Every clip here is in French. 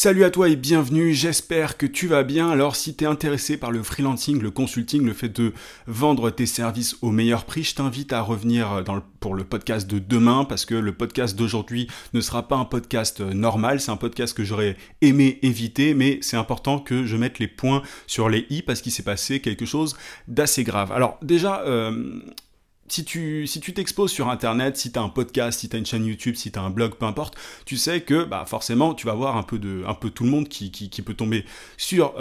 Salut à toi et bienvenue, j'espère que tu vas bien. Alors si tu es intéressé par le freelancing, le consulting, le fait de vendre tes services au meilleur prix, je t'invite à revenir pour le podcast de demain parce que le podcast d'aujourd'hui ne sera pas un podcast normal, c'est un podcast que j'aurais aimé éviter, mais c'est important que je mette les points sur les i parce qu'il s'est passé quelque chose d'assez grave. Alors déjà... Si tu t'exposes sur Internet, si tu as un podcast, si tu as une chaîne YouTube, si tu as un blog, peu importe, tu sais que forcément, tu vas voir un peu tout le monde qui peut tomber sur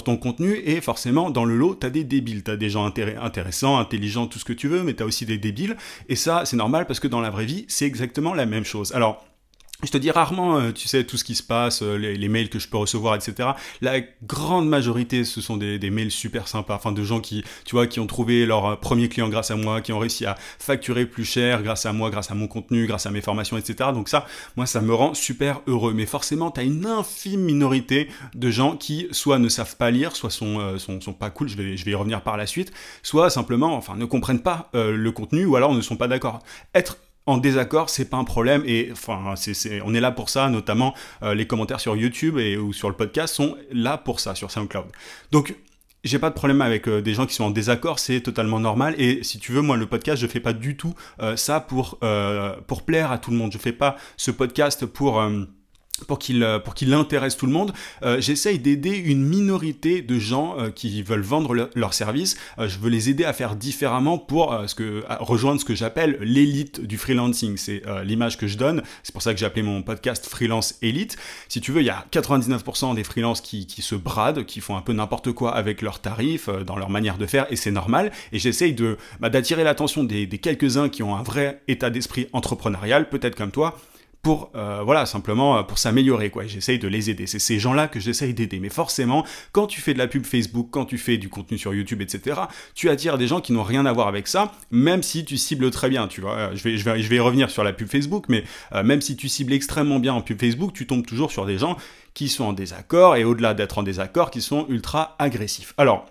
ton contenu et forcément, dans le lot, tu as des débiles. Tu as des gens intéressants, intelligents, tout ce que tu veux, mais tu as aussi des débiles. Et ça, c'est normal parce que dans la vraie vie, c'est exactement la même chose. Alors, je te dis rarement, tu sais, tout ce qui se passe, les mails que je peux recevoir, etc. La grande majorité, ce sont des mails super sympas, enfin de gens qui, tu vois, qui ont trouvé leur premier client grâce à moi, qui ont réussi à facturer plus cher grâce à moi, grâce à mon contenu, grâce à mes formations, etc. Donc ça, moi, ça me rend super heureux. Mais forcément, tu as une infime minorité de gens qui, soit ne savent pas lire, soit sont pas cool, je vais y revenir par la suite, soit simplement, ne comprennent pas le contenu, ou alors ne sont pas d'accord. Être en désaccord, c'est pas un problème et on est là pour ça, notamment les commentaires sur YouTube ou sur le podcast sont là pour ça, sur SoundCloud. Donc, j'ai pas de problème avec des gens qui sont en désaccord, c'est totalement normal et si tu veux, moi le podcast, je fais pas du tout ça pour plaire à tout le monde. Je fais pas ce podcast pour qu'il intéresse tout le monde, j'essaye d'aider une minorité de gens qui veulent vendre leurs services. Je veux les aider à faire différemment pour à rejoindre ce que j'appelle l'élite du freelancing. C'est l'image que je donne. C'est pour ça que j'ai appelé mon podcast Freelance Elite. Si tu veux, il y a 99% des freelances qui se bradent, qui font un peu n'importe quoi avec leurs tarifs, dans leur manière de faire, et c'est normal. Et j'essaye d'attirer l'attention des quelques-uns qui ont un vrai état d'esprit entrepreneurial, peut-être comme toi, pour simplement pour s'améliorer quoi. J'essaye de les aider. C'est ces gens-là que j'essaye d'aider. Mais forcément, quand tu fais de la pub Facebook, quand tu fais du contenu sur YouTube, etc., tu attires des gens qui n'ont rien à voir avec ça, même si tu cibles très bien. Tu vois, je vais y revenir sur la pub Facebook, mais même si tu cibles extrêmement bien en pub Facebook, tu tombes toujours sur des gens qui sont en désaccord et au-delà d'être en désaccord, qui sont ultra agressifs. Alors,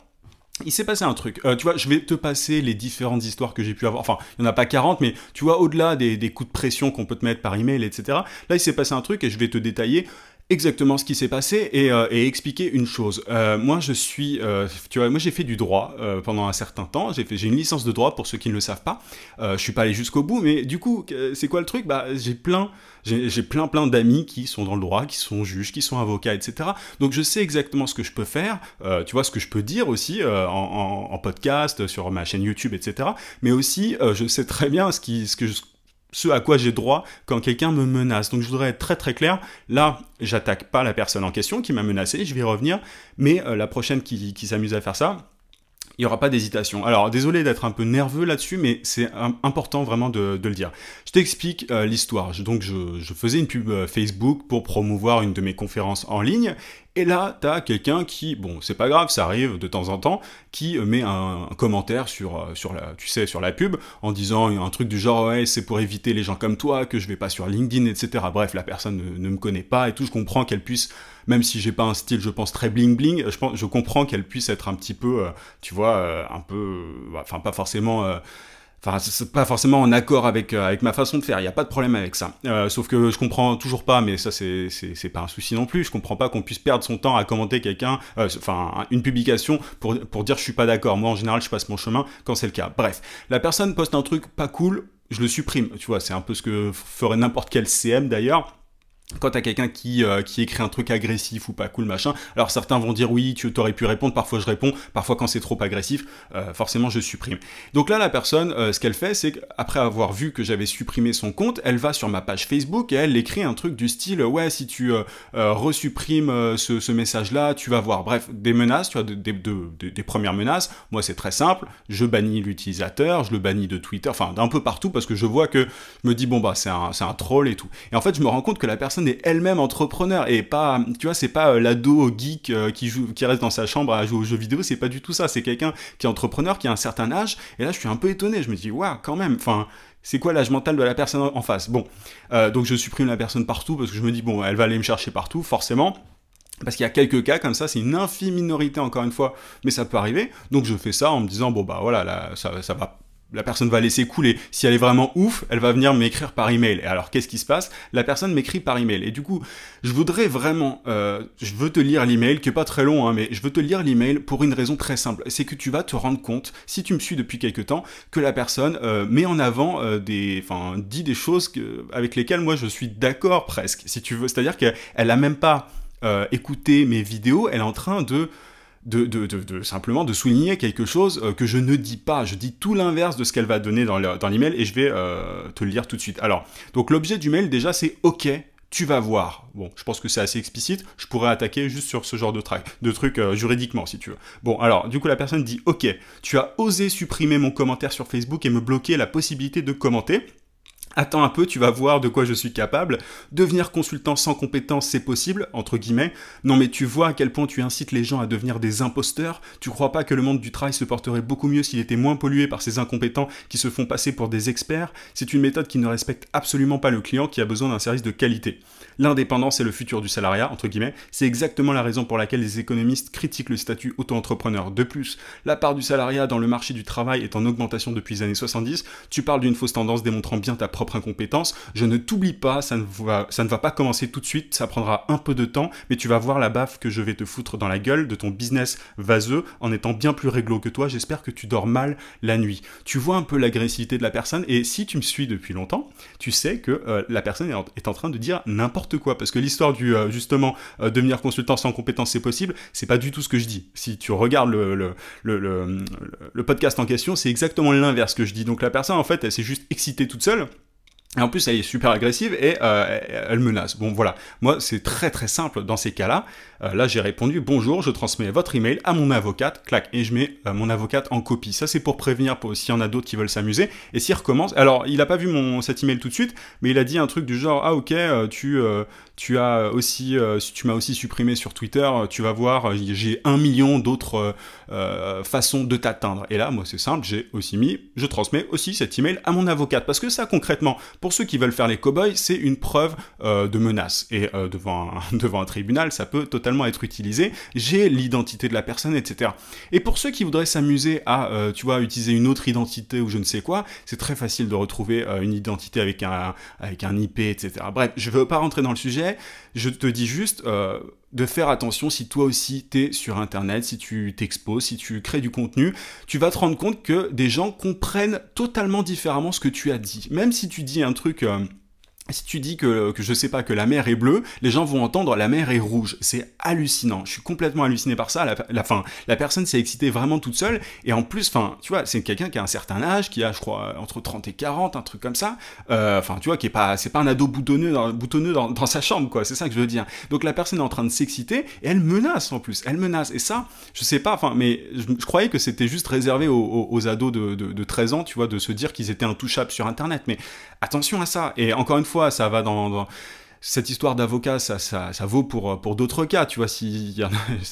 il s'est passé un truc, tu vois, je vais te passer les différentes histoires que j'ai pu avoir, enfin, il n'y en a pas 40, mais tu vois, au-delà des coups de pression qu'on peut te mettre par email, etc., là, il s'est passé un truc et je vais te détailler exactement ce qui s'est passé et expliquer une chose. Moi, moi j'ai fait du droit pendant un certain temps, j'ai une licence de droit pour ceux qui ne le savent pas, je suis pas allé jusqu'au bout, mais du coup, c'est quoi le truc ? J'ai plein d'amis qui sont dans le droit, qui sont juges, qui sont avocats, etc. Donc je sais exactement ce que je peux faire, tu vois, ce que je peux dire aussi en podcast, sur ma chaîne YouTube, etc. Mais aussi, je sais très bien ce à quoi j'ai droit quand quelqu'un me menace. Donc je voudrais être très très clair, là j'attaque pas la personne en question qui m'a menacé, je vais y revenir, mais la prochaine qui s'amuse à faire ça, il n'y aura pas d'hésitation. Alors, désolé d'être un peu nerveux là-dessus, mais c'est important vraiment de le dire. Je t'explique l'histoire. Donc, je faisais une pub Facebook pour promouvoir une de mes conférences en ligne, et là, t'as quelqu'un qui, bon, c'est pas grave, ça arrive de temps en temps, qui met un commentaire sur la pub, en disant un truc du genre, ouais, c'est pour éviter les gens comme toi, que je vais pas sur LinkedIn, etc. Bref, la personne ne me connaît pas et tout, je comprends qu'elle puisse, même si j'ai pas un style, je pense, très bling-bling, je comprends qu'elle puisse être un petit peu, tu vois, pas forcément... c'est pas forcément en accord avec ma façon de faire, il n'y a pas de problème avec ça. Sauf que je comprends toujours pas, mais ça c'est pas un souci non plus, je comprends pas qu'on puisse perdre son temps à commenter une publication pour dire je suis pas d'accord. Moi en général je passe mon chemin quand c'est le cas. Bref, la personne poste un truc pas cool, je le supprime, tu vois, c'est un peu ce que ferait n'importe quel CM d'ailleurs. Quand t'as quelqu'un qui écrit un truc agressif ou pas cool, machin, alors certains vont dire oui, tu t'aurais pu répondre, parfois je réponds, parfois quand c'est trop agressif, forcément je supprime. Donc là, la personne, ce qu'elle fait, c'est qu'après avoir vu que j'avais supprimé son compte, elle va sur ma page Facebook et elle écrit un truc du style, ouais, si tu resupprimes ce message-là, tu vas voir. Bref, des menaces, tu vois, des premières menaces. Moi, c'est très simple, je bannis l'utilisateur, je le bannis de Twitter, enfin d'un peu partout, parce que je vois que je me dis, bon c'est un troll et tout. Et en fait, je me rends compte que la personne est elle-même entrepreneur et pas, tu vois, c'est pas l'ado geek qui reste dans sa chambre à jouer aux jeux vidéo, c'est pas du tout ça, c'est quelqu'un qui est entrepreneur, qui a un certain âge, et là je suis un peu étonné, je me dis waouh, quand même, c'est quoi l'âge mental de la personne en face? Bon, donc je supprime la personne partout parce que je me dis bon, elle va aller me chercher partout, forcément. Parce qu'il y a quelques cas comme ça, c'est une infime minorité encore une fois, mais ça peut arriver. Donc je fais ça en me disant bon voilà, là, ça va la personne va laisser couler. Si elle est vraiment ouf, elle va venir m'écrire par email. Et alors, qu'est-ce qui se passe? La personne m'écrit par email. Et du coup, je voudrais vraiment, je veux te lire l'email, qui est pas très long, hein, mais je veux te lire l'email pour une raison très simple. C'est que tu vas te rendre compte, si tu me suis depuis quelque temps, que la personne met en avant dit des choses avec lesquelles moi je suis d'accord presque, si tu veux. C'est-à-dire qu'elle a même pas écouté mes vidéos, elle est en train de simplement de souligner quelque chose que je ne dis pas. Je dis tout l'inverse de ce qu'elle va donner dans l'email et je vais te le lire tout de suite. Alors, donc l'objet du mail déjà c'est OK, tu vas voir. Bon, je pense que c'est assez explicite, je pourrais attaquer juste sur ce genre de truc juridiquement si tu veux. Bon, alors, du coup la personne dit OK, tu as osé supprimer mon commentaire sur Facebook et me bloquer la possibilité de commenter. Attends un peu, tu vas voir de quoi je suis capable. Devenir consultant sans compétences, c'est possible, entre guillemets. Non mais tu vois à quel point tu incites les gens à devenir des imposteurs. Tu crois pas que le monde du travail se porterait beaucoup mieux s'il était moins pollué par ces incompétents qui se font passer pour des experts? C'est une méthode qui ne respecte absolument pas le client qui a besoin d'un service de qualité. L'indépendance est le futur du salariat, entre guillemets. C'est exactement la raison pour laquelle les économistes critiquent le statut auto-entrepreneur. De plus, la part du salariat dans le marché du travail est en augmentation depuis les années 70. Tu parles d'une fausse tendance démontrant bien ta propre incompétence. Je ne t'oublie pas, ça ne va pas commencer tout de suite, ça prendra un peu de temps, mais tu vas voir la baffe que je vais te foutre dans la gueule de ton business vaseux en étant bien plus réglo que toi. J'espère que tu dors mal la nuit. Tu vois un peu l'agressivité de la personne, et si tu me suis depuis longtemps, tu sais que la personne est en train de dire n'importe quoi, parce que l'histoire du justement devenir consultant sans compétence c'est possible, c'est pas du tout ce que je dis. Si tu regardes le podcast en question, c'est exactement l'inverse que je dis. Donc la personne en fait elle s'est juste excitée toute seule. Et en plus, elle est super agressive et elle menace. Bon, voilà. Moi, c'est très très simple dans ces cas-là. Là, j'ai répondu « Bonjour, je transmets votre email à mon avocate. » Clac. Et je mets mon avocate en copie. Ça, c'est pour prévenir s'il y en a d'autres qui veulent s'amuser. Et s'il recommence... Alors, il a pas vu cet email tout de suite, mais il a dit un truc du genre « Ah, ok, tu m'as aussi supprimé sur Twitter. Tu vas voir, j'ai 1 million d'autres façons de t'atteindre. » Et là, moi, c'est simple. J'ai aussi mis « Je transmets aussi cet email à mon avocate. » Parce que ça, concrètement... Pour ceux qui veulent faire les cow-boys, c'est une preuve de menace. Et devant un tribunal, ça peut totalement être utilisé. J'ai l'identité de la personne, etc. Et pour ceux qui voudraient s'amuser à, utiliser une autre identité ou je ne sais quoi, c'est très facile de retrouver une identité avec un IP, etc. Bref, je ne veux pas rentrer dans le sujet. Je te dis juste... de faire attention si toi aussi t'es sur internet, si tu t'exposes, si tu crées du contenu, tu vas te rendre compte que des gens comprennent totalement différemment ce que tu as dit. Même si tu dis un truc... Si tu dis que je sais pas, que la mer est bleue, les gens vont entendre la mer est rouge. C'est hallucinant. Je suis complètement halluciné par ça. La personne s'est excitée vraiment toute seule. Et en plus, tu vois, c'est quelqu'un qui a un certain âge, qui a, je crois, entre 30 et 40, un truc comme ça. Tu vois, c'est pas un ado boutonneux dans sa chambre, quoi. C'est ça que je veux dire. Donc la personne est en train de s'exciter et elle menace en plus. Elle menace. Et ça, je sais pas, mais je croyais que c'était juste réservé aux ados de 13 ans, tu vois, de se dire qu'ils étaient intouchables sur Internet. Mais attention à ça. Et encore une fois, ça va dans cette histoire d'avocat, ça vaut pour d'autres cas, tu vois,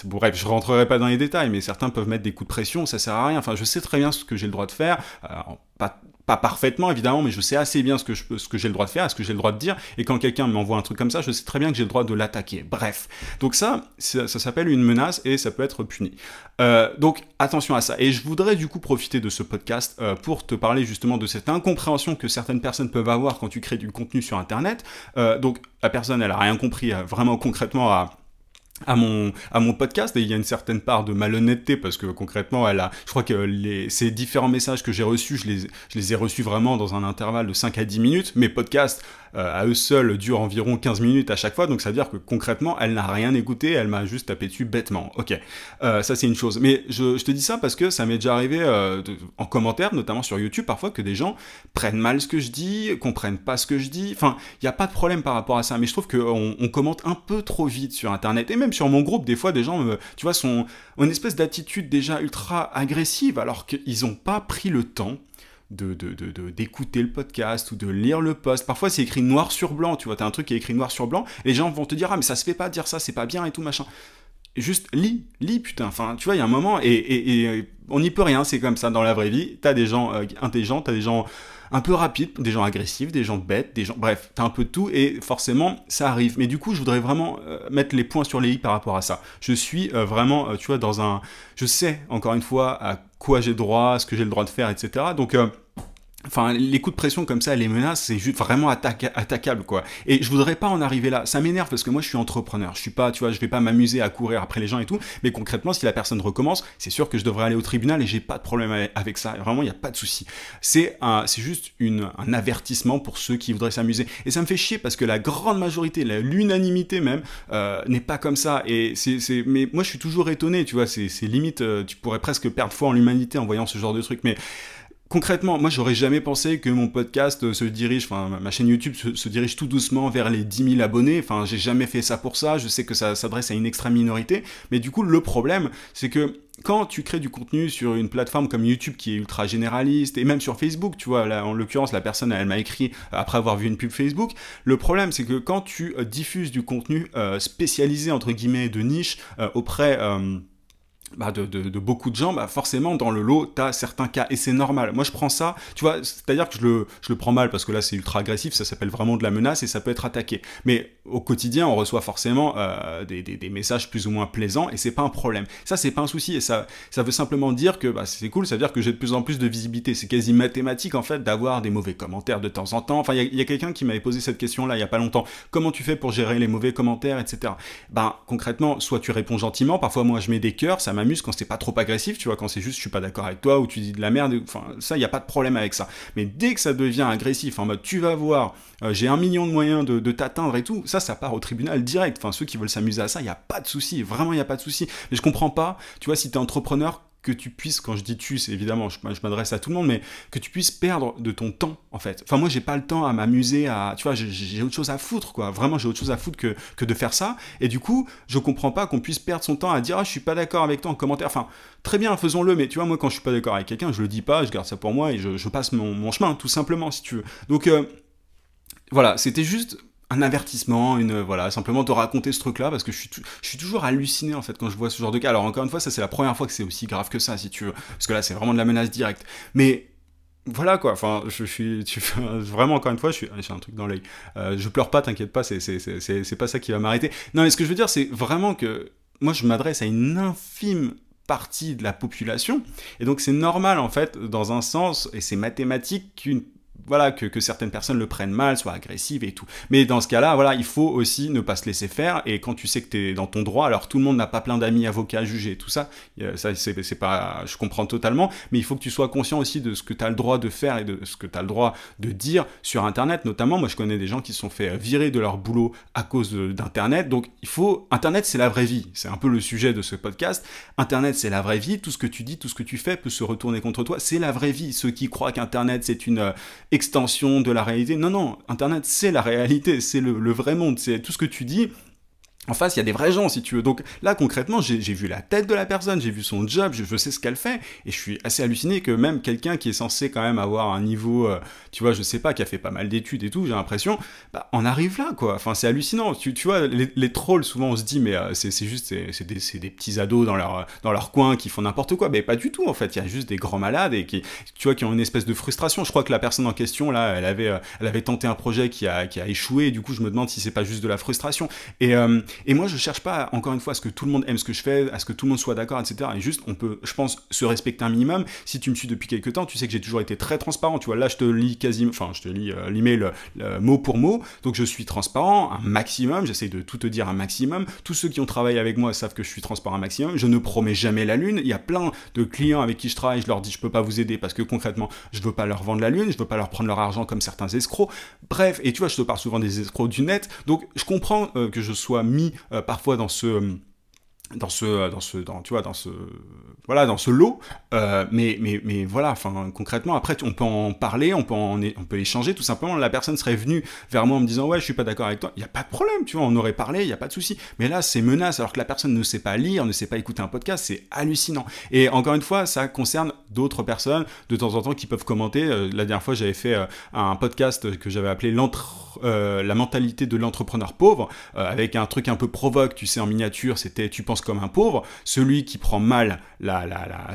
bref, je rentrerai pas dans les détails, mais certains peuvent mettre des coups de pression, ça sert à rien. Enfin, je sais très bien ce que j'ai le droit de faire, pas parfaitement évidemment, mais je sais assez bien ce que j'ai le droit de faire, ce que j'ai le droit de dire, et quand quelqu'un m'envoie un truc comme ça, je sais très bien que j'ai le droit de l'attaquer. Bref, donc ça s'appelle une menace et ça peut être puni. Donc attention à ça. Et je voudrais du coup profiter de ce podcast pour te parler justement de cette incompréhension que certaines personnes peuvent avoir quand tu crées du contenu sur Internet. Donc la personne, elle a rien compris vraiment concrètement à mon podcast, et il y a une certaine part de malhonnêteté parce que concrètement je crois que ces différents messages que j'ai reçus, je les ai reçus vraiment dans un intervalle de 5 à 10 minutes. Mes podcasts à eux seuls durent environ 15 minutes à chaque fois, donc ça veut dire que concrètement elle n'a rien écouté, elle m'a juste tapé dessus bêtement. Ok, ça c'est une chose, mais je te dis ça parce que ça m'est déjà arrivé en commentaire, notamment sur YouTube parfois, que des gens prennent mal ce que je dis, comprennent pas ce que je dis. Enfin, il n'y a pas de problème par rapport à ça, mais je trouve qu'on commente un peu trop vite sur Internet, et même sur mon groupe, des fois des gens tu vois, ont une espèce d'attitude déjà ultra agressive alors qu'ils n'ont pas pris le temps d'écouter le podcast ou de lire le post. Parfois c'est écrit noir sur blanc, tu vois, t'as un truc qui est écrit noir sur blanc, les gens vont te dire « Ah mais ça se fait pas de dire ça, c'est pas bien et tout machin ». Juste lis putain, enfin tu vois, il y a un moment et on n'y peut rien, c'est comme ça dans la vraie vie. T'as des gens intelligents, t'as des gens un peu rapides, des gens agressifs, des gens bêtes, bref, t'as un peu de tout et forcément ça arrive. Mais du coup je voudrais vraiment mettre les points sur les i par rapport à ça. Je suis vraiment, tu vois, je sais encore une fois à quoi j'ai droit, à ce que j'ai le droit de faire, etc. Donc Enfin, les coups de pression comme ça, les menaces, c'est juste vraiment attaquable, quoi. Et je voudrais pas en arriver là. Ça m'énerve parce que moi, je suis entrepreneur. Je suis pas, tu vois, je vais pas m'amuser à courir après les gens et tout. Mais concrètement, si la personne recommence, c'est sûr que je devrais aller au tribunal et j'ai pas de problème avec ça. Vraiment, il y a pas de souci. C'est juste un avertissement pour ceux qui voudraient s'amuser. Et ça me fait chier parce que la grande majorité, l'unanimité même, n'est pas comme ça. Et mais moi, je suis toujours étonné, tu vois. C'est limite, tu pourrais presque perdre foi en l'humanité en voyant ce genre de truc. Mais concrètement, moi j'aurais jamais pensé que mon podcast se dirige, enfin ma chaîne YouTube se dirige tout doucement vers les 10 000 abonnés, enfin j'ai jamais fait ça pour ça, je sais que ça s'adresse à une extrême minorité, mais du coup le problème c'est que quand tu crées du contenu sur une plateforme comme YouTube qui est ultra généraliste, et même sur Facebook, tu vois, là, en l'occurrence la personne elle m'a écrit après avoir vu une pub Facebook, le problème c'est que quand tu diffuses du contenu spécialisé entre guillemets de niche auprès de beaucoup de gens, forcément dans le lot t'as certains cas et c'est normal. Moi je prends ça, tu vois, c'est-à-dire que je le prends mal parce que là c'est ultra agressif, ça s'appelle vraiment de la menace et ça peut être attaqué. Mais au quotidien on reçoit forcément des messages plus ou moins plaisants et c'est pas un problème. Ça c'est pas un souci et ça veut simplement dire que c'est cool, ça veut dire que j'ai de plus en plus de visibilité. C'est quasi mathématique en fait d'avoir des mauvais commentaires de temps en temps. Enfin il y a quelqu'un qui m'avait posé cette question là il y a pas longtemps. Comment tu fais pour gérer les mauvais commentaires, etc. Concrètement, soit tu réponds gentiment, parfois moi je mets des cœurs, ça m'amuse quand c'est pas trop agressif, tu vois, quand c'est juste je suis pas d'accord avec toi ou tu dis de la merde, enfin ça y a pas de problème avec ça. Mais dès que ça devient agressif en mode tu vas voir, j'ai 1 million de moyens de t'atteindre et tout, ça part au tribunal direct. Enfin ceux qui veulent s'amuser à ça, y a pas de souci, vraiment y a pas de souci. Mais je comprends pas, tu vois, si t'es entrepreneur, que tu puisses, quand je dis tu, c'est évidemment, je m'adresse à tout le monde, mais que tu puisses perdre de ton temps, en fait. Enfin, moi, j'ai pas le temps à m'amuser, tu vois, j'ai autre chose à foutre, quoi. Vraiment, j'ai autre chose à foutre que de faire ça. Et du coup, je comprends pas qu'on puisse perdre son temps à dire, je suis pas d'accord avec toi en commentaire. Enfin, très bien, faisons-le, mais tu vois, moi, quand je suis pas d'accord avec quelqu'un, je le dis pas, je garde ça pour moi et je passe mon chemin, tout simplement, si tu veux. Donc, voilà, c'était juste un avertissement, voilà, simplement te raconter ce truc-là, parce que je suis toujours halluciné, en fait, quand je vois ce genre de cas. Alors, encore une fois, ça, c'est la première fois que c'est aussi grave que ça, si tu veux, parce que là, c'est vraiment de la menace directe. Mais, voilà, quoi, enfin, vraiment, encore une fois, j'ai un truc dans l'œil. Je pleure pas, t'inquiète pas, c'est pas ça qui va m'arrêter. Non, mais ce que je veux dire, c'est vraiment que, moi, je m'adresse à une infime partie de la population, et donc c'est normal, en fait, dans un sens, et c'est mathématique que certaines personnes le prennent mal, soient agressives et tout. Mais dans ce cas-là, voilà, il faut aussi ne pas se laisser faire. Et quand tu sais que t'es dans ton droit, alors tout le monde n'a pas plein d'amis avocats à juger, tout ça. Ça, c'est pas, je comprends totalement. Mais il faut que tu sois conscient aussi de ce que t'as le droit de faire et de ce que t'as le droit de dire sur Internet. Notamment, moi, je connais des gens qui se sont fait virer de leur boulot à cause d'Internet. Donc, Internet, c'est la vraie vie. C'est un peu le sujet de ce podcast. Internet, c'est la vraie vie. Tout ce que tu dis, tout ce que tu fais peut se retourner contre toi. C'est la vraie vie. Ceux qui croient qu'Internet, c'est une extension de la réalité. Non, Internet, c'est la réalité, c'est le vrai monde, c'est tout ce que tu dis. En face, il y a des vrais gens, si tu veux. Donc là, concrètement, j'ai vu la tête de la personne, j'ai vu son job, je sais ce qu'elle fait, et je suis assez halluciné que même quelqu'un qui est censé quand même avoir un niveau, tu vois, je sais pas, qui a fait pas mal d'études et tout, j'ai l'impression, on arrive là, quoi. Enfin, c'est hallucinant. Tu vois, les trolls, souvent, on se dit, mais c'est des petits ados dans leur coin qui font n'importe quoi. Mais pas du tout, en fait. Il y a juste des grands malades et qui ont une espèce de frustration. Je crois que la personne en question, là, elle avait tenté un projet qui a échoué, et du coup, je me demande si c'est pas juste de la frustration. Et moi, je cherche pas, encore une fois, à ce que tout le monde aime ce que je fais, à ce que tout le monde soit d'accord, etc. Et juste, on peut, je pense, se respecter un minimum. Si tu me suis depuis quelques temps, tu sais que j'ai toujours été très transparent. Tu vois, là, je te lis l'email mot pour mot. Donc, je suis transparent un maximum. J'essaie de tout te dire un maximum. Tous ceux qui ont travaillé avec moi savent que je suis transparent un maximum. Je ne promets jamais la lune. Il y a plein de clients avec qui je travaille. Je leur dis, je peux pas vous aider parce que concrètement, je veux pas leur vendre la lune. Je veux pas leur prendre leur argent comme certains escrocs. Bref, et tu vois, je te parle souvent des escrocs du net. Donc, je comprends que je sois mis parfois dans ce lot, mais voilà, enfin concrètement après on peut en parler, on peut échanger, tout simplement. La personne serait venue vers moi en me disant ouais, je suis pas d'accord avec toi, il y a pas de problème, tu vois, on aurait parlé, il y a pas de souci. Mais là c'est menace, alors que la personne ne sait pas lire, ne sait pas écouter un podcast, c'est hallucinant. Et encore une fois, ça concerne d'autres personnes de temps en temps qui peuvent commenter. La dernière fois j'avais fait un podcast que j'avais appelé la mentalité de l'entrepreneur pauvre, avec un truc un peu provoque, tu sais, en miniature, c'était tu penses pense comme un pauvre. Celui qui prend mal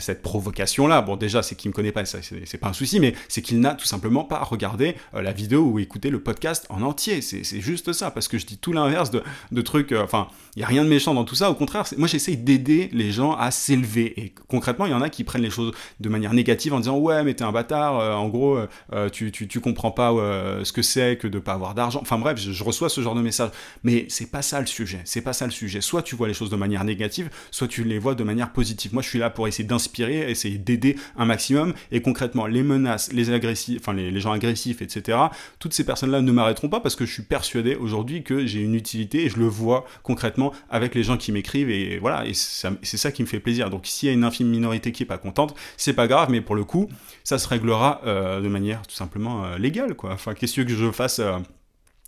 cette provocation-là, bon déjà c'est qu'il me connaît pas, ça, c'est pas un souci, mais c'est qu'il n'a tout simplement pas regardé la vidéo ou écouté le podcast en entier. C'est juste ça, parce que je dis tout l'inverse de trucs, enfin, il n'y a rien de méchant dans tout ça, au contraire, moi j'essaye d'aider les gens à s'élever, et concrètement, il y en a qui prennent les choses de manière négative en disant « Ouais, mais t'es un bâtard, en gros, tu comprends pas ce que c'est que de pas avoir d'argent. » Enfin bref, je reçois ce genre de messages, mais c'est pas ça le sujet, Soit tu vois les choses de manière négative, soit tu les vois de manière positive. Moi, je suis là pour essayer d'inspirer, essayer d'aider un maximum, et concrètement, les menaces, les agressifs, enfin les gens agressifs, etc., toutes ces personnes-là ne m'arrêteront pas, parce que je suis persuadé aujourd'hui que j'ai une utilité, et je le vois concrètement avec les gens qui m'écrivent, et voilà, et c'est ça qui me fait plaisir. Donc s'il y a une infime minorité qui est pas contente, c'est pas grave, mais pour le coup, ça se réglera de manière tout simplement légale, quoi. Enfin, qu'est-ce que je fasse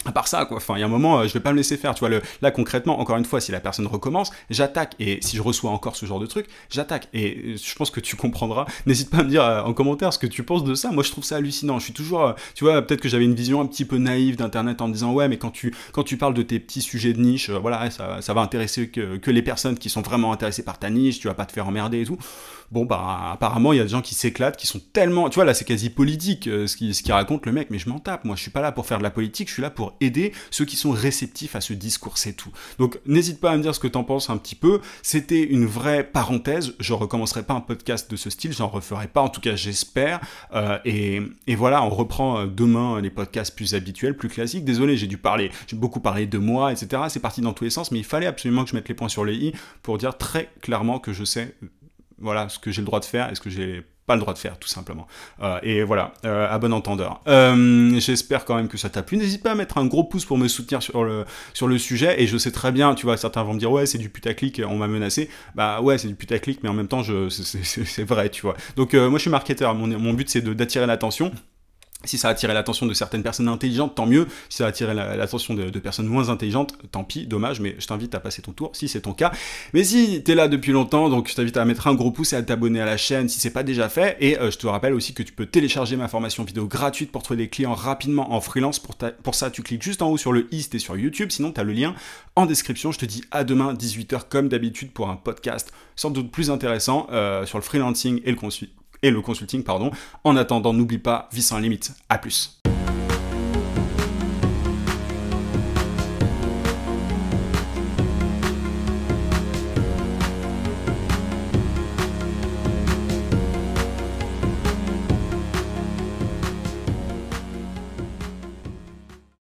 à part ça, quoi. Enfin, il y a un moment, je vais pas me laisser faire, tu vois. Là, concrètement, encore une fois, si la personne recommence, j'attaque. Et si je reçois encore ce genre de truc, j'attaque. Et je pense que tu comprendras. N'hésite pas à me dire en commentaire ce que tu penses de ça. Moi, je trouve ça hallucinant. Je suis toujours, tu vois, peut-être que j'avais une vision un petit peu naïve d'Internet en me disant, ouais, mais quand tu parles de tes petits sujets de niche, voilà, ça va intéresser que les personnes qui sont vraiment intéressées par ta niche, tu vas pas te faire emmerder et tout. Bon, bah, apparemment, il y a des gens qui s'éclatent, qui sont tellement... Tu vois, là, c'est quasi politique, ce qu'il raconte, le mec, mais je m'en tape. Moi, je suis pas là pour faire de la politique, je suis là pour aider ceux qui sont réceptifs à ce discours, c'est tout. Donc, n'hésite pas à me dire ce que t'en penses un petit peu. C'était une vraie parenthèse. Je recommencerai pas un podcast de ce style, j'en referai pas, en tout cas, j'espère. Et voilà, on reprend demain les podcasts plus habituels, plus classiques. Désolé, j'ai beaucoup parlé de moi, etc. C'est parti dans tous les sens, mais il fallait absolument que je mette les points sur les i pour dire très clairement que je sais... Voilà ce que j'ai le droit de faire et ce que j'ai pas le droit de faire, tout simplement. Et voilà, à bon entendeur. J'espère quand même que ça t'a plu. N'hésite pas à mettre un gros pouce pour me soutenir sur le sujet. Et je sais très bien, tu vois, certains vont me dire « Ouais, c'est du putaclic, on m'a menacé. » Bah ouais, c'est du putaclic, mais en même temps, c'est vrai, tu vois. Donc moi, je suis marketeur. Mon but, c'est d'attirer l'attention. Si ça a attiré l'attention de certaines personnes intelligentes, tant mieux. Si ça a attiré l'attention de personnes moins intelligentes, tant pis, dommage, mais je t'invite à passer ton tour, si c'est ton cas. Mais si t'es là depuis longtemps, donc je t'invite à mettre un gros pouce et à t'abonner à la chaîne si c'est pas déjà fait. Et je te rappelle aussi que tu peux télécharger ma formation vidéo gratuite pour trouver des clients rapidement en freelance. Pour ça, tu cliques juste en haut sur le i, c'était sur YouTube. Sinon, t'as le lien en description. Je te dis à demain, 18h, comme d'habitude, pour un podcast sans doute plus intéressant sur le freelancing et le consulting, pardon. En attendant, n'oublie pas, vis sans limite. À plus.